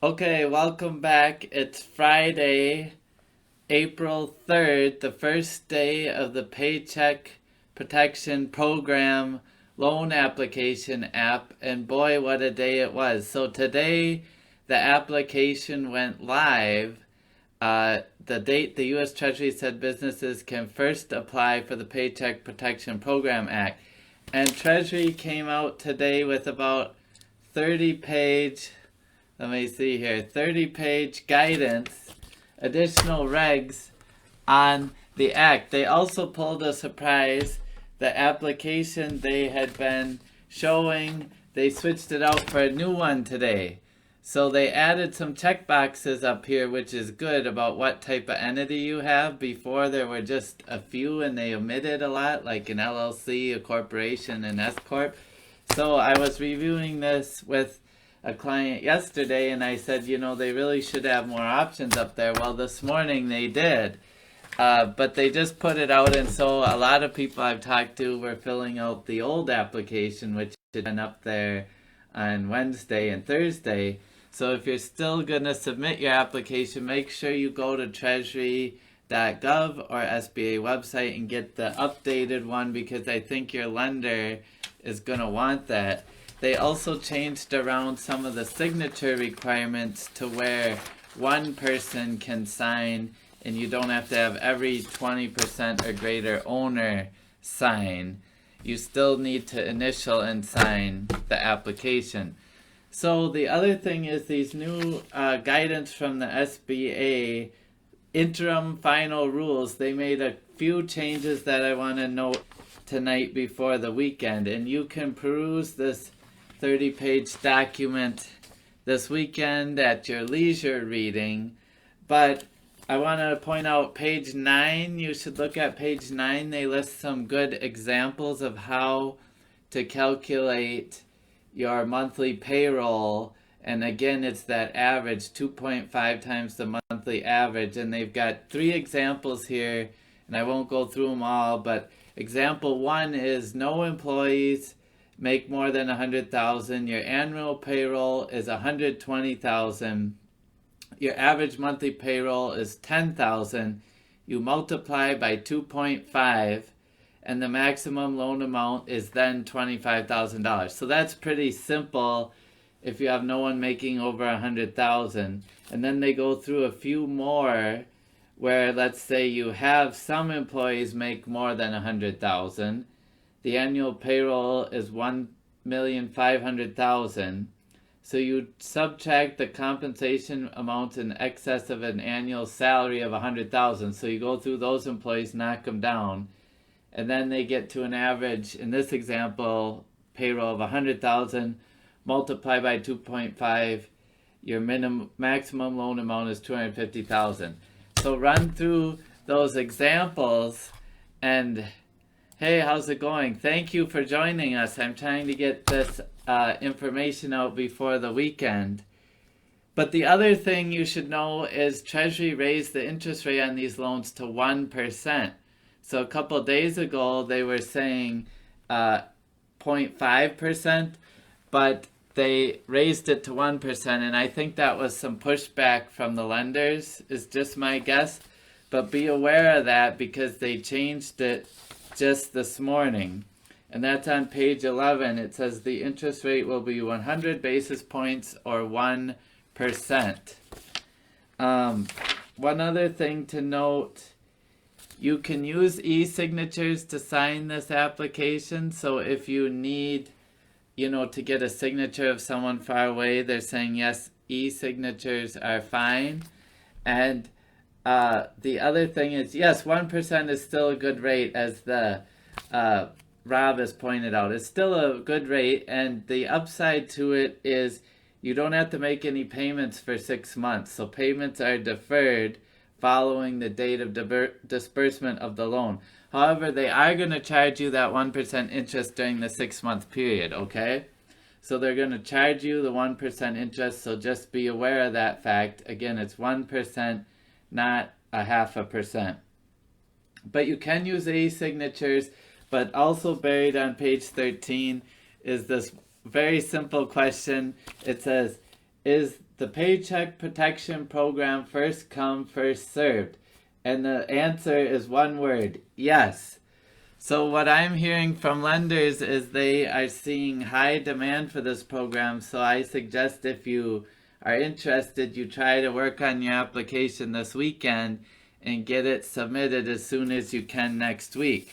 Okay, welcome back. It's Friday, April 3rd, the first day of the Paycheck Protection Program loan application app, and boy, what a day it was. So today, the application went live. The date the U.S. Treasury said businesses can first apply for the Paycheck Protection Program Act. And Treasury came out today with about 30-page, let me see here, 30-page guidance, additional regs on the act. They also pulled a surprise. The application they had been showing, they switched it out for a new one today. So they added some check boxes up here, which is good, about what type of entity you have. Before there were just a few and they omitted a lot, like an LLC, a corporation, an S Corp. So I was reviewing this with a client yesterday and I said, they really should have more options up there. Well, this morning they did. But they just put it out, and so a lot of people I've talked to were filling out the old application, which had been up there on Wednesday and Thursday. So if you're still going to submit your application, make sure you go to treasury.gov or SBA website and get the updated one, because I think your lender is going to want that. They also changed around some of the signature requirements to where one person can sign and you don't have to have every 20% or greater owner sign. You still need to initial and sign the application. So the other thing is these new guidance from the SBA, interim final rules. They made a few changes that I want to note tonight before the weekend. And you can peruse this 30-page document this weekend at your leisure reading. But I want to point out page 9. You should look at page 9. They list some good examples of how to calculate your monthly payroll. And again, it's that average, 2.5 times the monthly average. And they've got 3 examples here, and I won't go through them all, but example 1 is no employees make more than $100,000. Your annual payroll is $120,000. Your average monthly payroll is $10,000. You multiply by 2.5, and the maximum loan amount is then $25,000. So that's pretty simple if you have no one making over $100,000. And then they go through a few more where, let's say you have some employees make more than $100,000. The annual payroll is $1,500,000. So you subtract the compensation amount in excess of an annual salary of $100,000. So you go through those employees, knock them down, and then they get to an average, in this example, payroll of $100,000, multiply by 2.5, your maximum loan amount is $250,000. So run through those examples, and hey, how's it going? Thank you for joining us. I'm trying to get this information out before the weekend. But the other thing you should know is Treasury raised the interest rate on these loans to 1%. So a couple of days ago they were saying 0.5%, but they raised it to 1%, and I think that was some pushback from the lenders, is just my guess. But be aware of that because they changed it just this morning. And that's on page 11. It says the interest rate will be 100 basis points or 1%. One other thing to note, you can use e-signatures to sign this application. So if you need, to get a signature of someone far away, they're saying yes, e-signatures are fine. And the other thing is, yes, 1% is still a good rate, as the Rob has pointed out. It's still a good rate, and the upside to it is you don't have to make any payments for 6 months. So payments are deferred following the date of disbursement of the loan. However, they are going to charge you that 1% interest during the 6-month period, okay? So they're going to charge you the 1% interest, so just be aware of that fact. Again, it's 1%, not 0.5%. But you can use e-signatures. But also buried on page 13 is this very simple question. It says, is the Paycheck Protection Program first come, first served? And the answer is one word, yes. So what I'm hearing from lenders is they are seeing high demand for this program. So I suggest if you are interested, you try to work on your application this weekend and get it submitted as soon as you can next week.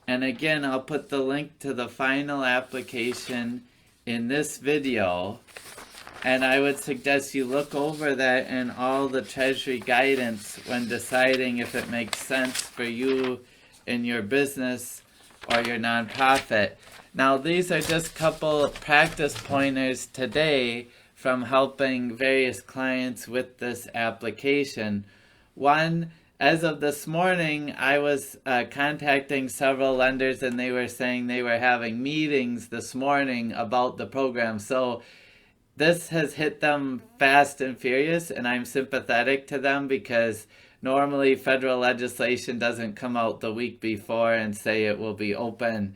And again, I'll put the link to the final application in this video. And I would suggest you look over that and all the Treasury guidance when deciding if it makes sense for you in your business or your nonprofit. Now, these are just a couple practice pointers today from helping various clients with this application. One, as of this morning, I was contacting several lenders and they were saying they were having meetings this morning about the program. So this has hit them fast and furious, and I'm sympathetic to them because normally federal legislation doesn't come out the week before and say it will be open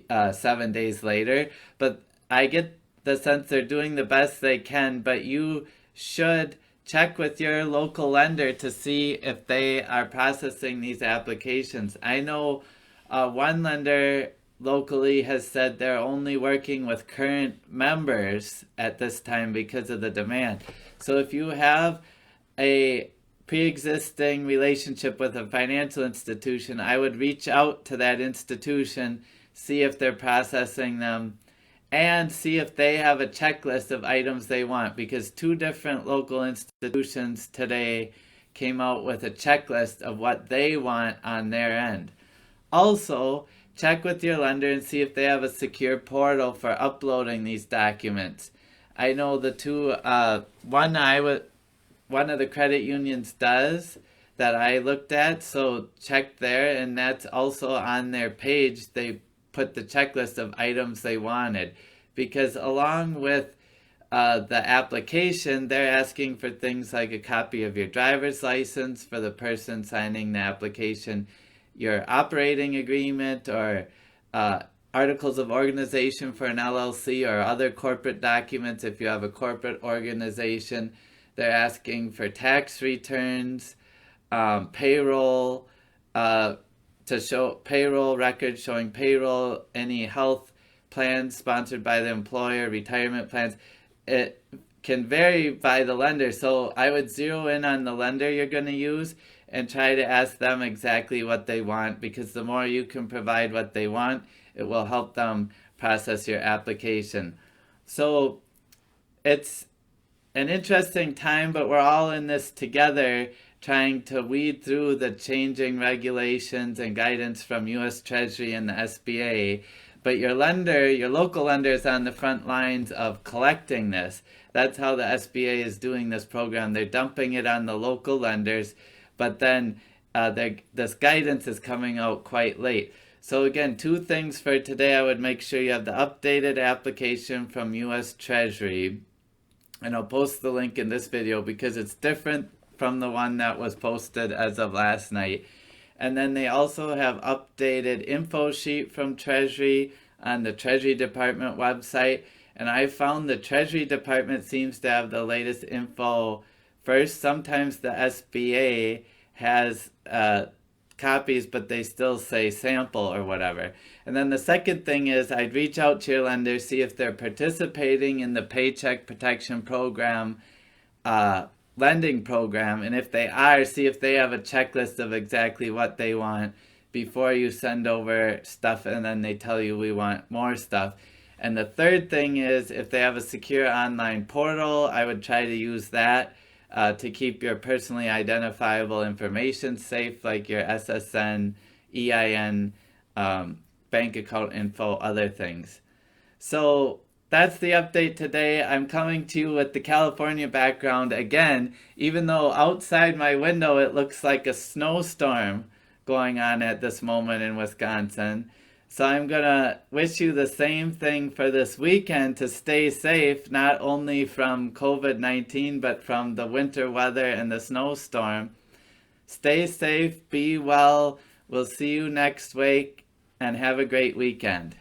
7 days later. But I get the sense they're doing the best they can, but you should check with your local lender to see if they are processing these applications. I know one lender locally has said they're only working with current members at this time because of the demand. So if you have a pre-existing relationship with a financial institution, I would reach out to that institution, see if they're processing them, and see if they have a checklist of items they want, because 2 different local institutions today came out with a checklist of what they want on their end. Also, check with your lender and see if they have a secure portal for uploading these documents. I know the two, one of the credit unions does that I looked at, so check there, and that's also on their page. They put the checklist of items they wanted, because along with the application, they're asking for things like a copy of your driver's license for the person signing the application, your operating agreement, or articles of organization for an LLC or other corporate documents if you have a corporate organization. They're asking for tax returns, payroll, to show payroll records showing payroll, any health plans sponsored by the employer, retirement plans. It can vary by the lender, so I would zero in on the lender you're going to use and try to ask them exactly what they want, because the more you can provide what they want, it will help them process your application. So it's an interesting time, but we're all in this together, trying to weed through the changing regulations and guidance from U.S. Treasury and the SBA. But your lender, your local lender, is on the front lines of collecting this. That's how the SBA is doing this program. They're dumping it on the local lenders, but then this guidance is coming out quite late. So again, 2 things for today. I would make sure you have the updated application from U.S. Treasury, and I'll post the link in this video because it's different from the one that was posted as of last night. And then they also have updated info sheet from Treasury on the Treasury Department website. And I found the Treasury Department seems to have the latest info first. Sometimes the SBA has copies, but they still say sample or whatever. And then the second thing is I'd reach out to your lender, see if they're participating in the Paycheck Protection Program lending program, and if they are, see if they have a checklist of exactly what they want before you send over stuff and then they tell you we want more stuff. And the third thing is if they have a secure online portal, I would try to use that to keep your personally identifiable information safe, like your SSN, EIN, bank account info, other things. So that's the update today. I'm coming to you with the California background again, even though outside my window it looks like a snowstorm going on at this moment in Wisconsin. So I'm going to wish you the same thing for this weekend, to stay safe, not only from COVID-19, but from the winter weather and the snowstorm. Stay safe, be well. We'll see you next week, and have a great weekend.